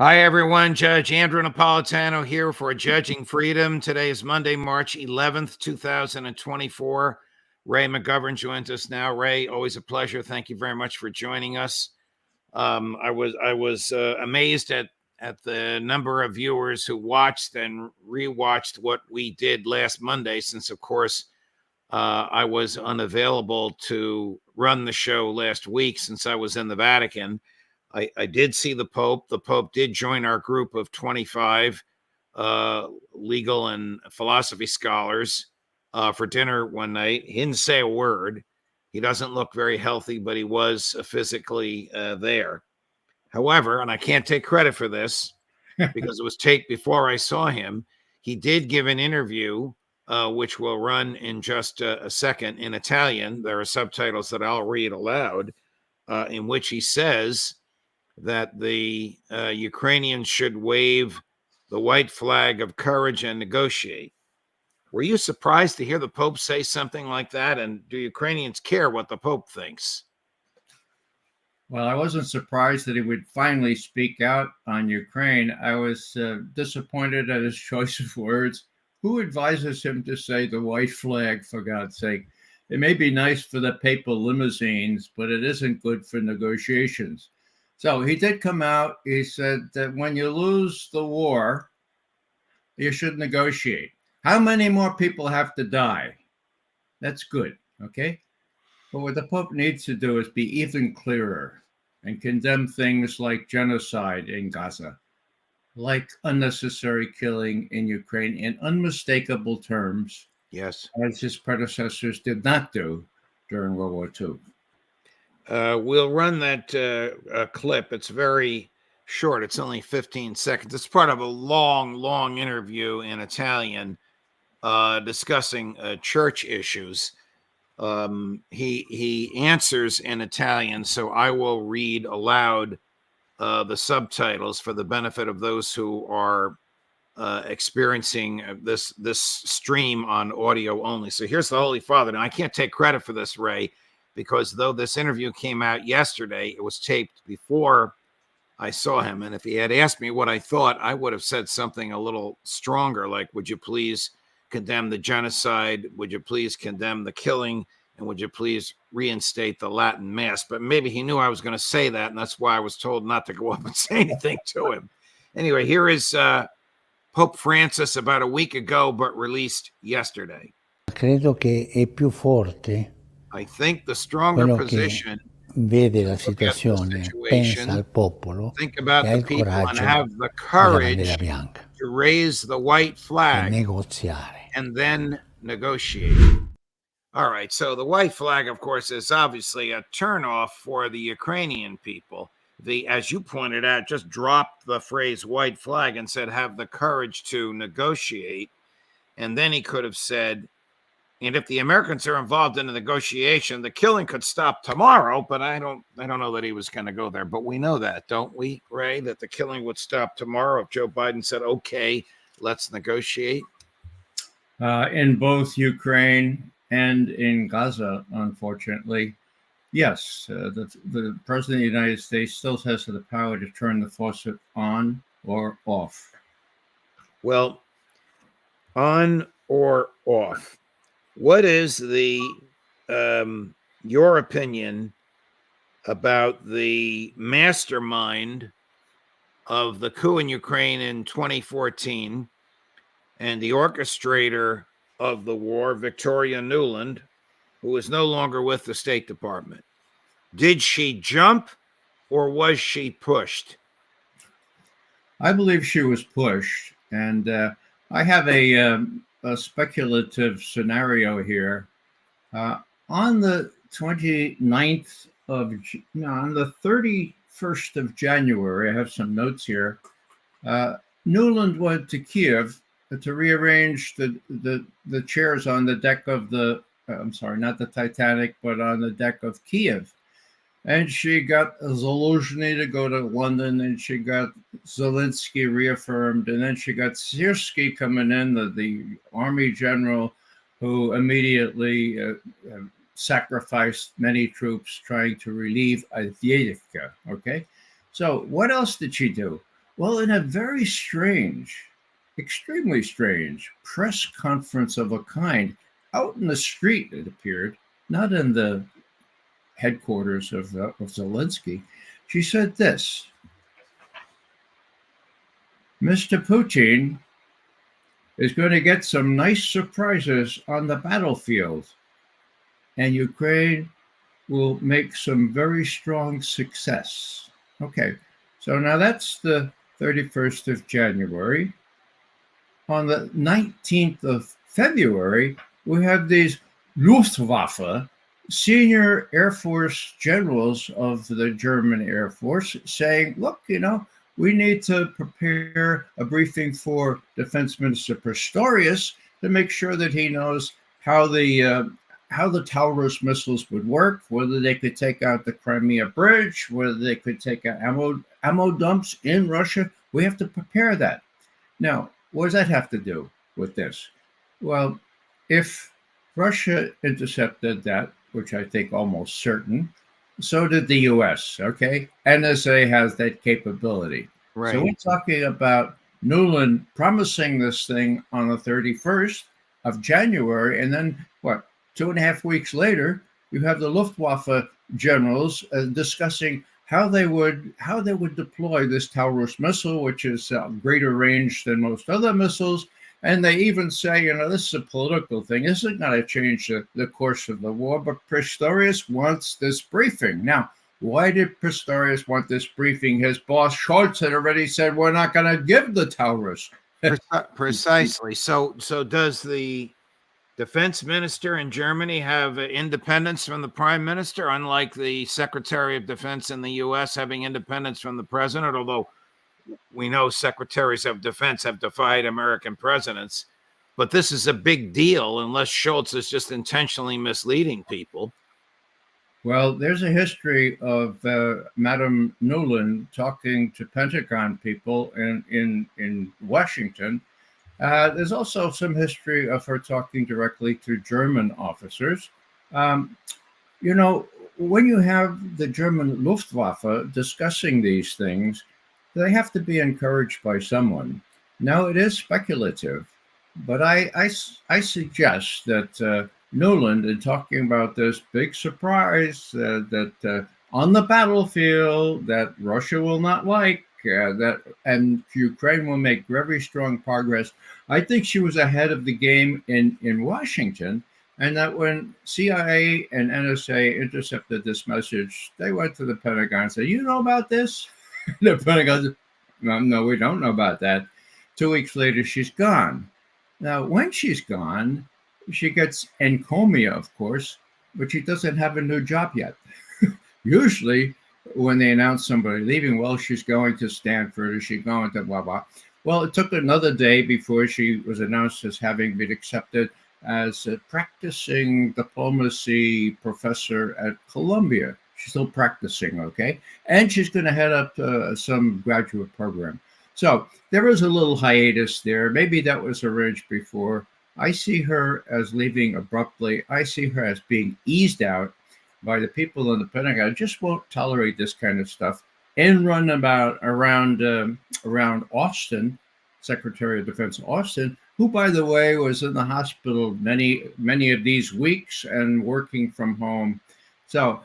Hi, everyone. Judge Andrew Napolitano here for Judging Freedom. Today is Monday, March 11th, 2024. Ray McGovern joins us now. Ray, always a pleasure. Thank you very much for joining us. I was amazed at the number of viewers who watched and rewatched what we did last Monday, since, of course, I was unavailable to run the show last week since I was in the Vatican. I did see the Pope. The Pope did join our group of 25 legal and philosophy scholars for dinner one night. He didn't say a word. He doesn't look very healthy, but he was physically there. However, and I can't take credit for this because it was taped before I saw him, he did give an interview, which will run in just a second, in Italian. There are subtitles that I'll read aloud, in which he says that the Ukrainians should wave the white flag of courage and negotiate. Were you surprised to hear the Pope say something like that? And do Ukrainians care what the Pope thinks? Well, I wasn't surprised that he would finally speak out on Ukraine. I was disappointed at his choice of words. Who advises him to say the white flag, for God's sake? It may be nice for the papal limousines, but it isn't good for negotiations. So he did come out. He said that when you lose the war, you should negotiate. How many more people have to die? That's good, okay? But what the Pope needs to do is be even clearer and condemn things like genocide in Gaza, like unnecessary killing in Ukraine in unmistakable terms. Yes. As his predecessors did not do during World War II. We'll run that clip. It's very short. It's only 15 seconds. It's part of a long interview in Italian discussing church issues. He answers in Italian, so I will read aloud the subtitles for the benefit of those who are experiencing this stream on audio only. So here's the Holy Father. Now, I can't take credit for this, Ray, because though this interview came out yesterday, it was taped before I saw him. And if he had asked me what I thought, I would have said something a little stronger, like, would you please condemn the genocide? Would you please condemn the killing? And would you please reinstate the Latin Mass? But maybe he knew I was going to say that, and that's why I was told not to go up and say anything to him. Anyway, here is Pope Francis about a week ago, but released yesterday. Credo che è più forte. I think the stronger position vede la situazione, pensa al popolo, think about the people and have the courage to raise the white flag and then negotiate. All right, so the white flag, of course, is obviously a turnoff for the Ukrainian people. As you pointed out, just dropped the phrase white flag and said, have the courage to negotiate. And then he could have said, and if the Americans are involved in the negotiation, the killing could stop tomorrow. But I don't know that he was going to go there. But we know that, don't we, Ray, that the killing would stop tomorrow if Joe Biden said, okay, let's negotiate? In both Ukraine and in Gaza, unfortunately, yes, the President of the United States still has the power to turn the faucet on or off. Well, on or off. What is your opinion about the mastermind of the coup in Ukraine in 2014 and the orchestrator of the war, Victoria Nuland, who is no longer with the State Department? Did she jump or was she pushed? I believe she was pushed, and I have a speculative scenario here. On the 29th of, on the 31st of January, I have some notes here, Nuland went to Kiev to rearrange the chairs on the deck of the, I'm sorry, not the Titanic, but on the deck of Kiev. And she got Zaluzhny to go to London, and she got Zelensky reaffirmed, and then she got Syrskyi coming in, the army general, who immediately sacrificed many troops trying to relieve Avdiivka. Okay, so what else did she do? Well, in a very strange, extremely strange press conference of a kind, out in the street, it appeared, not in the headquarters of Zelensky, she said this: Mr. Putin is going to get some nice surprises on the battlefield, and Ukraine will make some very strong success. Okay, so now that's the 31st of January. On the 19th of February, we have these Luftwaffe senior Air Force generals of the German Air Force saying, look, we need to prepare a briefing for Defense Minister Pistorius to make sure that he knows how the Taurus missiles would work, whether they could take out the Crimea Bridge, whether they could take out ammo dumps in Russia. We have to prepare that. Now, what does that have to do with this? Well, if Russia intercepted that, which I think almost certain, so did the U.S., okay? NSA has that capability. Right. So we're talking about Nuland promising this thing on the 31st of January, and then, 2.5 weeks later, you have the Luftwaffe generals discussing how they would deploy this Taurus missile, which is greater range than most other missiles. And they even say, this is a political thing. This isn't going to change the course of the war, but Pistorius wants this briefing. Now, why did Pistorius want this briefing? His boss, Scholz, had already said, we're not going to give the Taurus. Precisely. So does the defense minister in Germany have independence from the prime minister, unlike the secretary of defense in the U.S. having independence from the president, although we know secretaries of defense have defied American presidents. But this is a big deal unless Scholz is just intentionally misleading people. Well, there's a history of Madame Nuland talking to Pentagon people in Washington. There's also some history of her talking directly to German officers. When you have the German Luftwaffe discussing these things, they have to be encouraged by someone. Now, it is speculative, but I suggest that Nuland, in talking about this big surprise that on the battlefield that Russia will not like, and Ukraine will make very strong progress. I think she was ahead of the game in Washington, and that when CIA and NSA intercepted this message, they went to the Pentagon and said, you know about this? The Pentagon said, no, we don't know about that. 2 weeks later, she's gone. Now, when she's gone, she gets encomia, of course, but she doesn't have a new job yet. Usually, when they announce somebody leaving, well, she's going to Stanford, or she's going to blah, blah. Well, it took another day before she was announced as having been accepted as a practicing diplomacy professor at Columbia. She's still practicing, okay? And she's going to head up some graduate program. So there was a little hiatus there. Maybe that was arranged before. I see her as leaving abruptly. I see her as being eased out by the people in the Pentagon. Just won't tolerate this kind of stuff. And run around Austin, Secretary of Defense Austin, who, by the way, was in the hospital many of these weeks and working from home. So,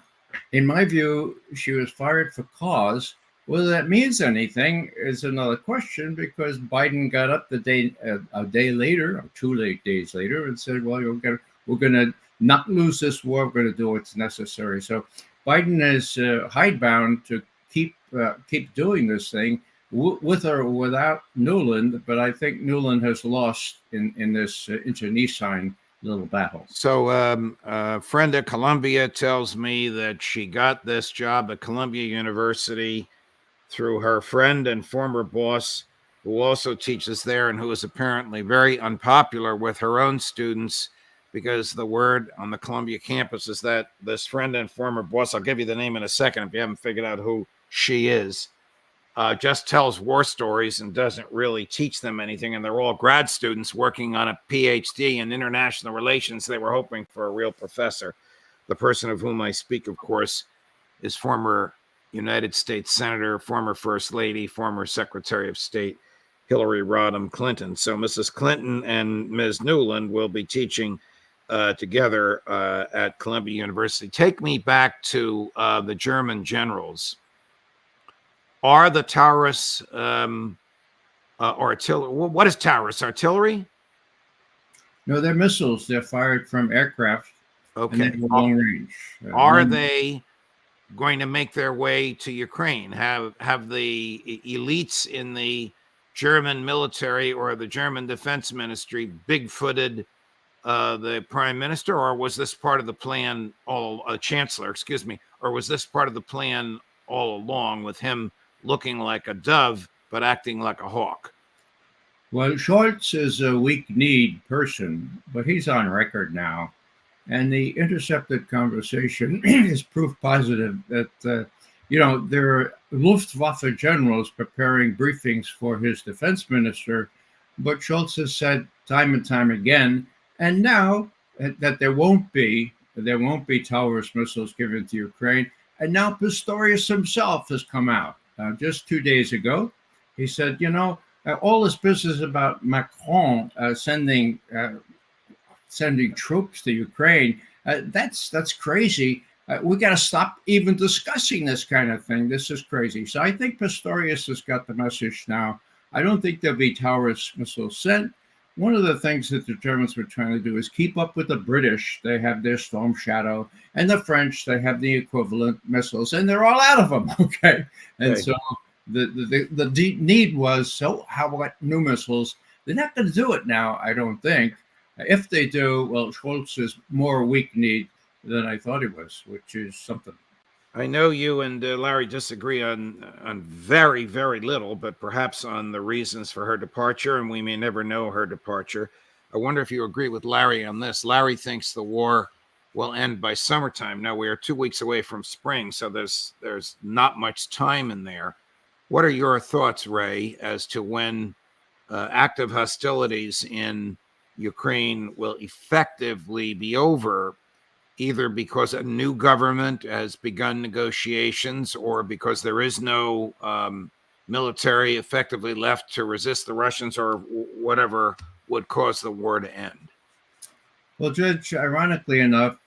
in my view, she was fired for cause. Whether that means anything is another question, because Biden got up a day later, or 2 days later, and said, well, we're going to not lose this war. We're going to do what's necessary. So Biden is hidebound to keep doing this thing with or without Nuland. But I think Nuland has lost in this internecine little battle. So a friend at Columbia tells me that she got this job at Columbia University through her friend and former boss, who also teaches there and who is apparently very unpopular with her own students, because the word on the Columbia campus is that this friend and former boss, I'll give you the name in a second if you haven't figured out who she is, just tells war stories and doesn't really teach them anything. And they're all grad students working on a PhD in international relations. They were hoping for a real professor. The person of whom I speak, of course, is former United States Senator, former First Lady, former Secretary of State Hillary Rodham Clinton. So Mrs. Clinton and Ms. Nuland will be teaching together at Columbia University. Take me back to the German generals. Are the Taurus artillery? What is Taurus? Artillery? No, they're missiles. They're fired from aircraft. Okay. And they go long range. Are they going to make their way to Ukraine? Have the elites in the German military or the German Defense Ministry big-footed the prime minister, or was this part of the plan chancellor, excuse me, or was this part of the plan all along with him looking like a dove but acting like a hawk? Well, Scholz is a weak-kneed person, but he's on record now. And the intercepted conversation is proof positive that, there are Luftwaffe generals preparing briefings for his defense minister, but Scholz has said time and time again, and now that there won't be Taurus missiles given to Ukraine. And now Pistorius himself has come out just 2 days ago. He said, all this business about Macron sending troops to Ukraine, that's crazy. We got to stop even discussing this kind of thing. This is crazy. So I think Pistorius has got the message now. I don't think there'll be Taurus missiles sent. One of the things that the Germans were trying to do is keep up with the British. They have their Storm Shadow, and the French, they have the equivalent missiles, and they're all out of them. Okay. And right. So the need was, so how about new missiles? They're not going to do it now, I don't think. If they do, well, Scholz is more weak-kneed than I thought he was, which is something. I know you and Larry disagree on very, very little, but perhaps on the reasons for her departure, and we may never know her departure. I wonder if you agree with Larry on this. Larry thinks the war will end by summertime. Now, we are 2 weeks away from spring, so there's not much time in there. What are your thoughts, Ray, as to when active hostilities in Ukraine will effectively be over, either because a new government has begun negotiations or because there is no military effectively left to resist the Russians, or whatever would cause the war to end? Well, Judge, ironically enough,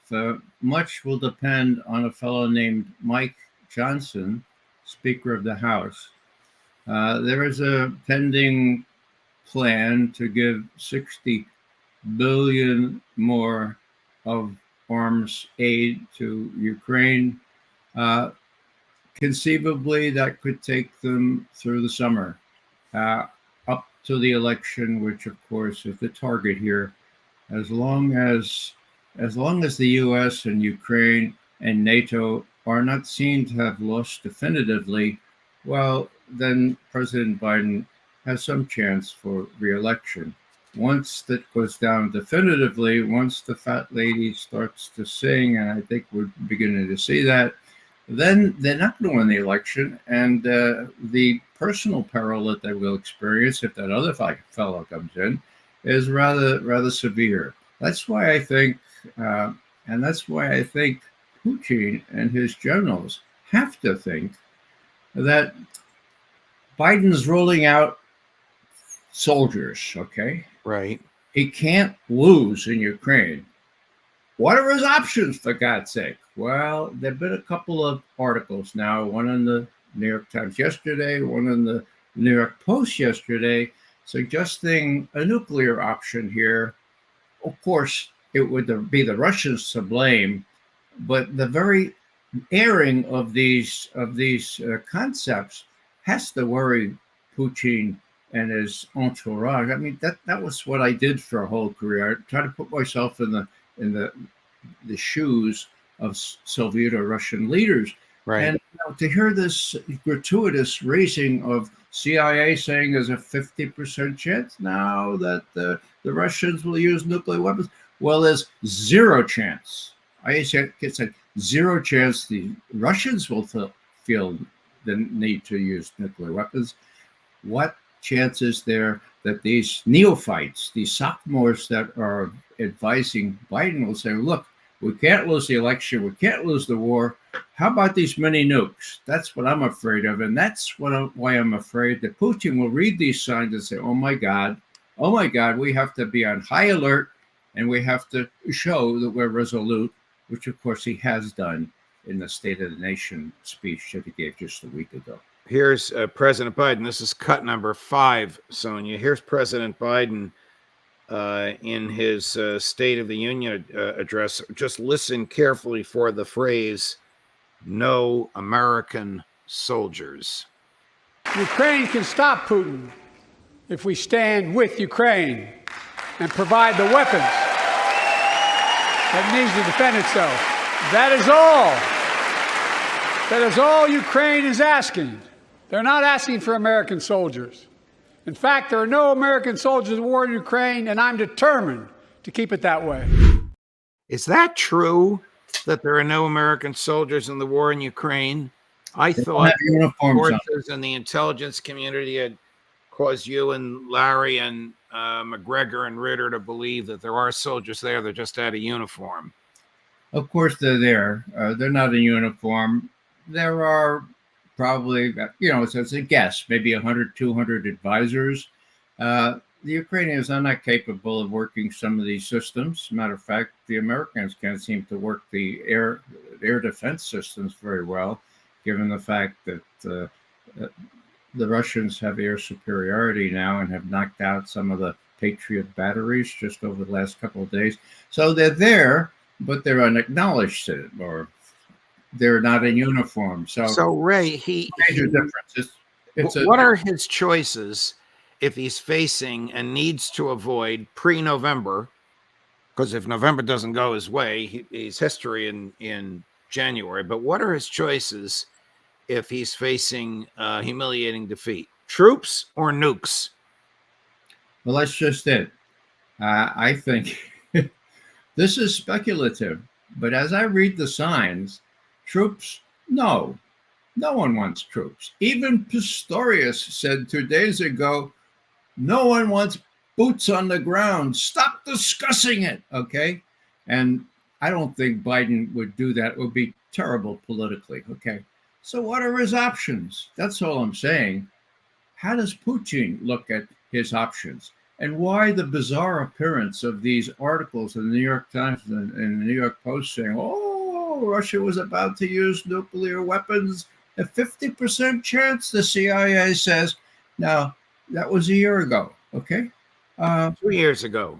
much will depend on a fellow named Mike Johnson, Speaker of the House. There is a pending plan to give $60 billion more of arms aid to Ukraine. Conceivably, that could take them through the summer, up to the election, which of course is the target here. As long as the U.S. and Ukraine and NATO are not seen to have lost definitively, well, then President Biden has some chance for re-election. Once that goes down definitively, once the fat lady starts to sing, and I think we're beginning to see that, then they're not going to win the election, and the personal peril that they will experience if that other fellow comes in is rather severe. That's why I think, Putin and his generals have to think that Biden's rolling out soldiers, okay? Right. He can't lose in Ukraine. What are his options, for God's sake? Well, there have been a couple of articles now, one in the New York Times yesterday, one in the New York Post yesterday, suggesting a nuclear option here. Of course, it would be the Russians to blame, but the very airing of these concepts has to worry Putin and his entourage. I mean, that was what I did for a whole career. I tried to put myself in the shoes of Soviet or Russian leaders. Right. And to hear this gratuitous raising of CIA saying there's a 50% chance now that the Russians will use nuclear weapons. Well, there's zero chance. I said zero chance the Russians will feel the need to use nuclear weapons. What chance is there that these neophytes, these sophomores that are advising Biden will say, look, We can't lose the election. We can't lose the war. How about these mini nukes? That's what I'm afraid of. And that's why I'm afraid that Putin will read these signs and say, oh, my God, we have to be on high alert and we have to show that we're resolute, which, of course, he has done in the State of the Nation speech that he gave just a week ago. Here's President Biden. This is cut number 5, Sonia. Here's President Biden in his State of the Union address. Just listen carefully for the phrase, no American soldiers. Ukraine can stop Putin if we stand with Ukraine and provide the weapons that needs to defend itself. That is all. That is all Ukraine is asking. They're not asking for American soldiers. In fact, there are no American soldiers in the war in Ukraine, and I'm determined to keep it that way. Is that true, that there are no American soldiers in the war in Ukraine? I thought forces in the intelligence community had caused you and Larry and McGregor and Ritter to believe that there are soldiers there. They're just out of uniform. Of course they're there. They're not in uniform. There are probably, it's a guess, maybe 100, 200 advisors. The Ukrainians are not capable of working some of these systems. Matter of fact, the Americans can't seem to work the air defense systems very well, given the fact that the Russians have air superiority now and have knocked out some of the Patriot batteries just over the last couple of days. So they're there, but they're unacknowledged, or they're not in uniform. So Ray, major difference. What are his choices if he's facing and needs to avoid pre-November? Because if November doesn't go his way, he's history in January. But what are his choices if he's facing humiliating defeat? Troops or nukes? Well, that's just it. I think this is speculative, but as I read the signs, troops, no one wants troops. Even Pistorius said 2 days ago, no one wants boots on the ground. Stop discussing it, okay? And I don't think Biden would do that. It would be terrible politically, okay? So what are his options? That's all I'm saying. How does Putin look at his options? And why the bizarre appearance of these articles in the New York Times and the New York Post saying, Russia was about to use nuclear weapons, a 50% chance, the CIA says. Now, that was a year ago, okay? 2 years ago.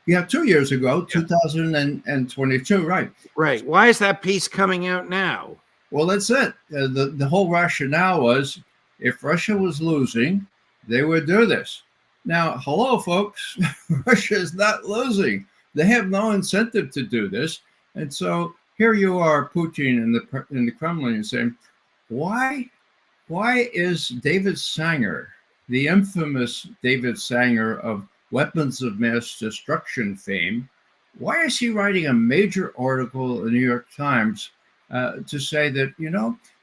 Yeah, 2 years ago, 2022, right. Right. Why is that piece coming out now? Well, that's it. The whole rationale was if Russia was losing, they would do this. Now, hello, folks. Russia is not losing. They have no incentive to do this. And so here you are, Putin in the Kremlin, saying, why is David Sanger, the infamous David Sanger of weapons of mass destruction fame, why is he writing a major article in the New York Times to say that,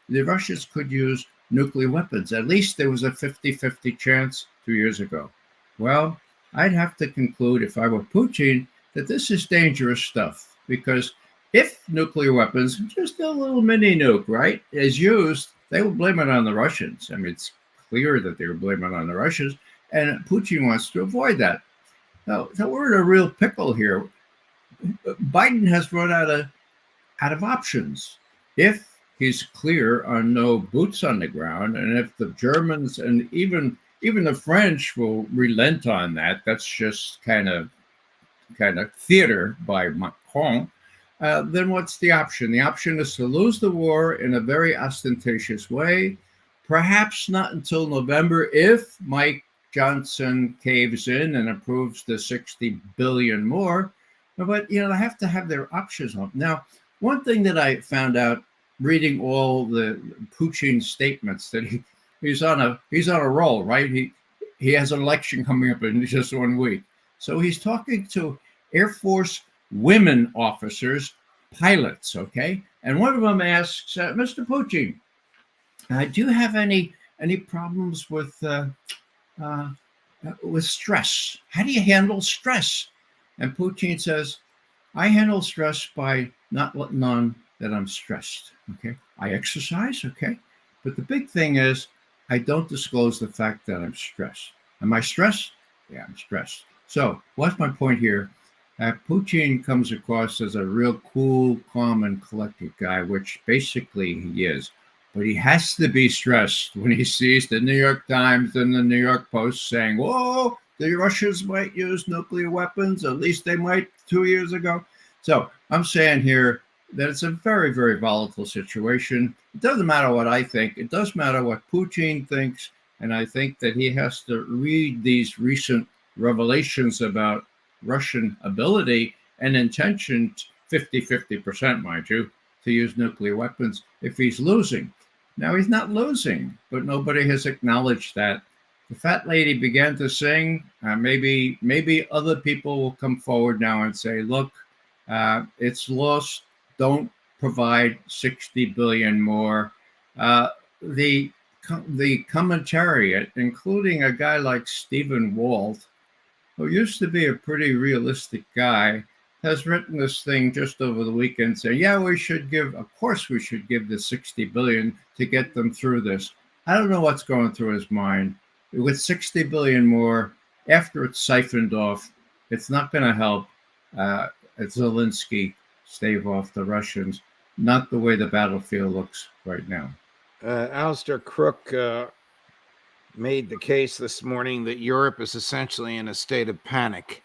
the Russians could use nuclear weapons? At least there was a 50-50 chance 2 years ago. Well, I'd have to conclude, if I were Putin, that this is dangerous stuff, because if nuclear weapons, just a little mini nuke, right, is used, they will blame it on the Russians. I mean, it's clear that they were blaming it on the Russians, and Putin wants to avoid that. Now, we're in a real pickle here. Biden has run out of options. If he's clear on no boots on the ground, and if the Germans and even the French will relent on that, that's just kind of theater by Macron. Then what's the option? The option is to lose the war in a very ostentatious way, perhaps not until November if Mike Johnson caves in and approves the $60 billion more. But, they have to have their options on. Now, one thing that I found out reading all the Putin statements, that he's on a roll, right? He has an election coming up in just 1 week. So he's talking to Air Force women officers, pilots, okay? And one of them asks, Mr. Putin, do you have any problems with stress? How do you handle stress? And Putin says, I handle stress by not letting on that I'm stressed. Okay. I exercise. Okay. But the big thing is I don't disclose the fact that I'm stressed. Am I stressed? Yeah, I'm stressed. So what's my point here? Putin comes across as a real cool, calm, and collected guy, which basically he is. But he has to be stressed when he sees the New York Times and the New York Post saying, whoa, the Russians might use nuclear weapons. At least they might 2 years ago. So I'm saying here that it's a very, very volatile situation. It doesn't matter what I think. It does matter what Putin thinks. And I think that he has to read these recent revelations about Russian ability and intention, 50%, mind you, to use nuclear weapons if he's losing. Now, he's not losing, but nobody has acknowledged that. The fat lady began to sing. Maybe other people will come forward now and say, look, it's lost. Don't provide 60 billion more. The commentariat, including a guy like Stephen Walt, who used to be a pretty realistic guy, has written this thing just over the weekend saying, yeah, of course we should give the 60 billion to get them through this. I don't know what's going through his mind. With 60 billion more, after it's siphoned off, it's not going to help Zelensky stave off the Russians, not the way the battlefield looks right now. Alistair Crook made the case this morning that Europe is essentially in a state of panic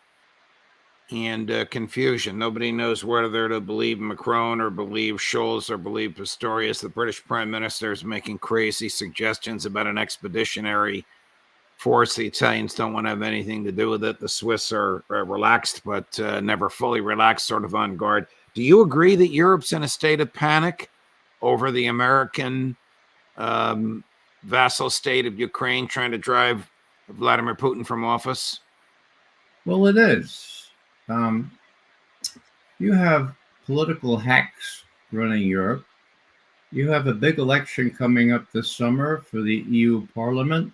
and confusion. Nobody knows whether to believe Macron or believe Scholz or believe Pistorius. The British Prime Minister is making crazy suggestions about an expeditionary force. The Italians don't want to have anything to do with it. The Swiss are relaxed, but never fully relaxed, sort of on guard. Do you agree that Europe's in a state of panic over the American vassal state of Ukraine trying to drive Vladimir Putin from office? Well, it is. You have political hacks running Europe. You have a big election coming up this summer for the EU Parliament.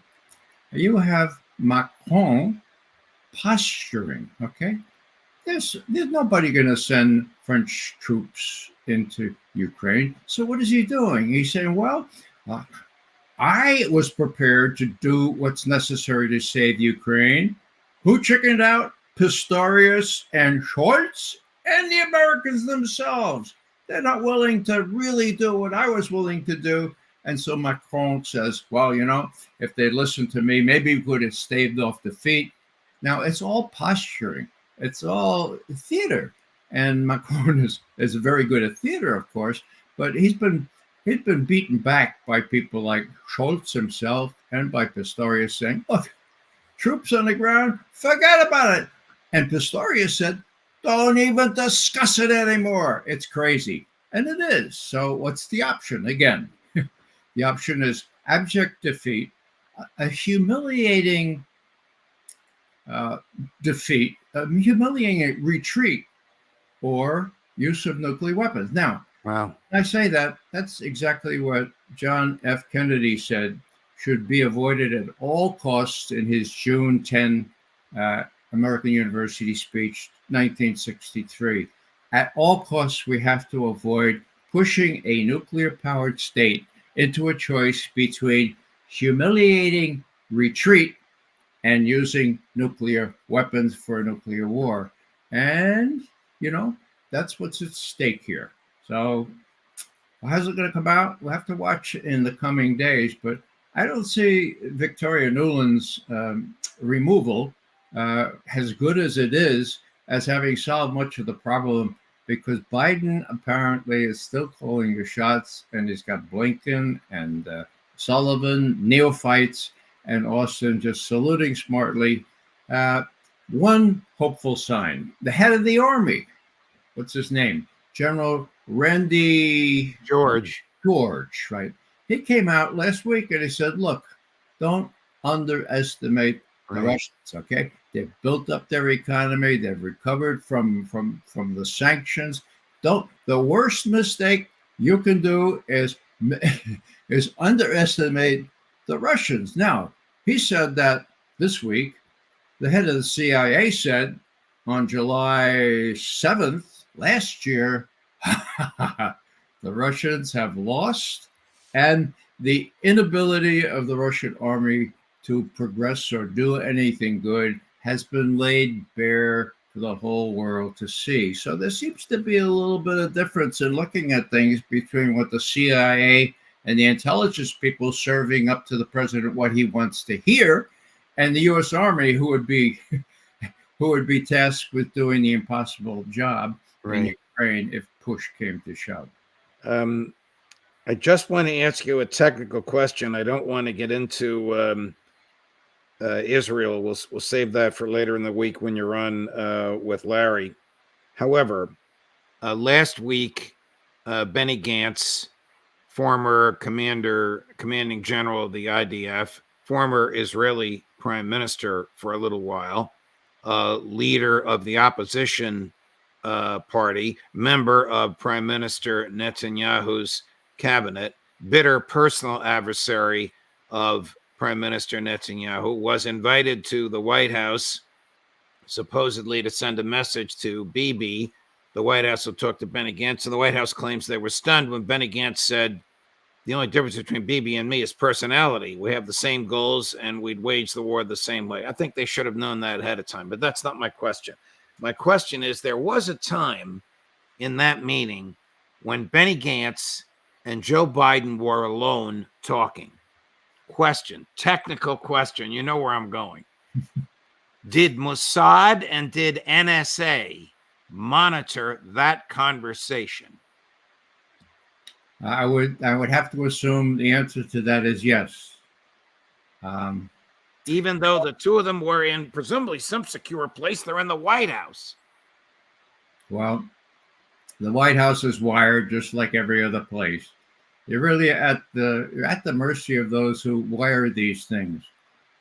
You have Macron posturing, okay? There's nobody going to send French troops into Ukraine. So what is he doing? He's saying, well, I was prepared to do what's necessary to save Ukraine. Who chickened out? Pistorius and Scholz and the Americans themselves. They're not willing to really do what I was willing to do. And so Macron says, well, if they listened to me, maybe we could have staved off defeat. Now, it's all posturing. It's all theater. And Macron is very good at theater, of course, but he's been beaten back by people like Scholz himself and by Pistorius saying, look, troops on the ground, forget about it. And Pistorius said, don't even discuss it anymore. It's crazy. And it is. So what's the option? Again, the option is abject defeat, a humiliating defeat, a humiliating retreat, or use of nuclear weapons. Now, wow. I say that's exactly what John F. Kennedy said should be avoided at all costs in his June 10 American University speech, 1963. At all costs, we have to avoid pushing a nuclear-powered state into a choice between humiliating retreat and using nuclear weapons for a nuclear war. And, that's what's at stake here. So how's it going to come out? We'll have to watch in the coming days, but I don't see Victoria Nuland's removal, as good as it is, as having solved much of the problem, because Biden apparently is still calling the shots, and he's got Blinken and Sullivan, neophytes, and Austin just saluting smartly. One hopeful sign: the head of the army, what's his name? General Randy George, right? He came out last week and he said, look, don't underestimate the Russians, okay? They've built up their economy. They've recovered from the sanctions. The worst mistake you can do is underestimate the Russians. Now, he said that this week. The head of the CIA said on July 7th Last year, the Russians have lost, and the inability of the Russian army to progress or do anything good has been laid bare for the whole world to see. So there seems to be a little bit of difference in looking at things between what the CIA and the intelligence people serving up to the president what he wants to hear, and the U.S. Army, who would be tasked with doing the impossible job in Ukraine if push came to shove. I just want to ask you a technical question. I don't want to get into Israel. We'll save that for later in the week when you're on with Larry. However, last week, Benny Gantz, former commanding general of the IDF, former Israeli prime minister for a little while, leader of the opposition party, member of Prime Minister Netanyahu's cabinet, bitter personal adversary of Prime Minister Netanyahu, was invited to the White House supposedly to send a message to Bibi. The White House will talk to Benny Gantz, and the White House claims they were stunned when Benny Gantz said, the only difference between Bibi and me is personality. We have the same goals, and we'd wage the war the same way. I think they should have known that ahead of time, but that's not my question. My question is, there was a time in that meeting when Benny Gantz and Joe Biden were alone talking. Question, technical question. You know where I'm going. Did Mossad and did NSA monitor that conversation? I would have to assume the answer to that is yes. Even though the two of them were in presumably some secure place, they're in the White House. Well, the White House is wired just like every other place. You're really at the mercy of those who wire these things.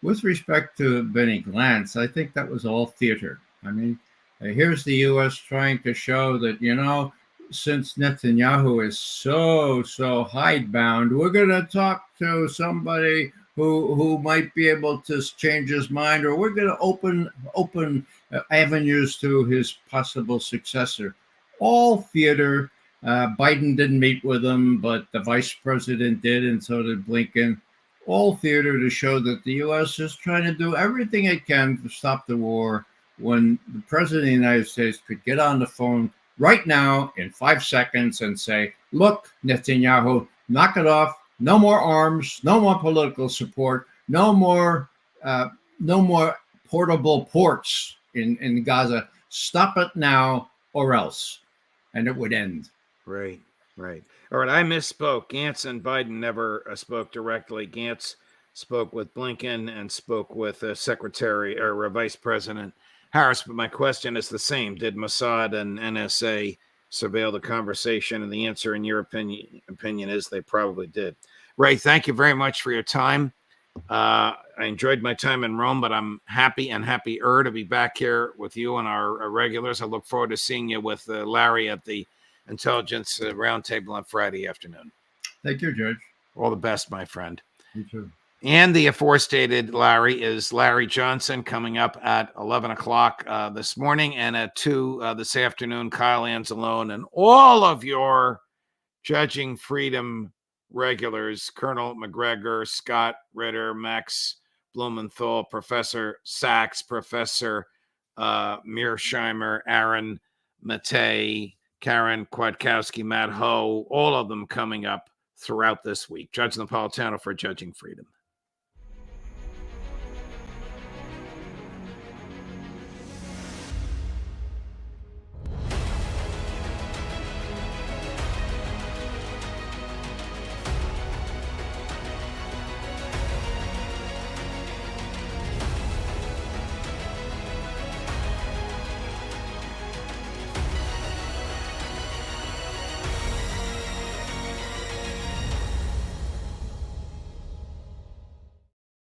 With respect to Benny Gantz, I think that was all theater. I mean, here's the U.S. trying to show that, since Netanyahu is so hidebound, we're going to talk to somebody who might be able to change his mind, or we're going to open avenues to his possible successor. All theater. Biden didn't meet with him, but the vice president did, and so did Blinken. All theater to show that the U.S. is trying to do everything it can to stop the war, when the president of the United States could get on the phone right now in 5 seconds and say, look, Netanyahu, knock it off. No more arms, no more political support, no more portable ports in Gaza. Stop it now or else. And it would end. Right. All right, I misspoke. Gantz and Biden never spoke directly. Gantz spoke with Blinken and spoke with Secretary or Vice President Harris. But my question is the same. Did Mossad and NSA surveil the conversation? And the answer, in your opinion, is they probably did. Ray, thank you very much for your time. I enjoyed my time in Rome, but I'm happy and happier to be back here with you and our regulars. I look forward to seeing you with Larry at the Intelligence Roundtable on Friday afternoon. Thank you, Judge. All the best, my friend. You too. And the aforestated Larry is Larry Johnson, coming up at 11 o'clock this morning, and at 2 this afternoon, Kyle Anzalone, and all of your Judging Freedom regulars, Colonel McGregor, Scott Ritter, Max Blumenthal, Professor Sachs, Professor Mearsheimer, Aaron Matei, Karen Kwiatkowski, Matt Ho, all of them coming up throughout this week. Judge Napolitano for Judging Freedom.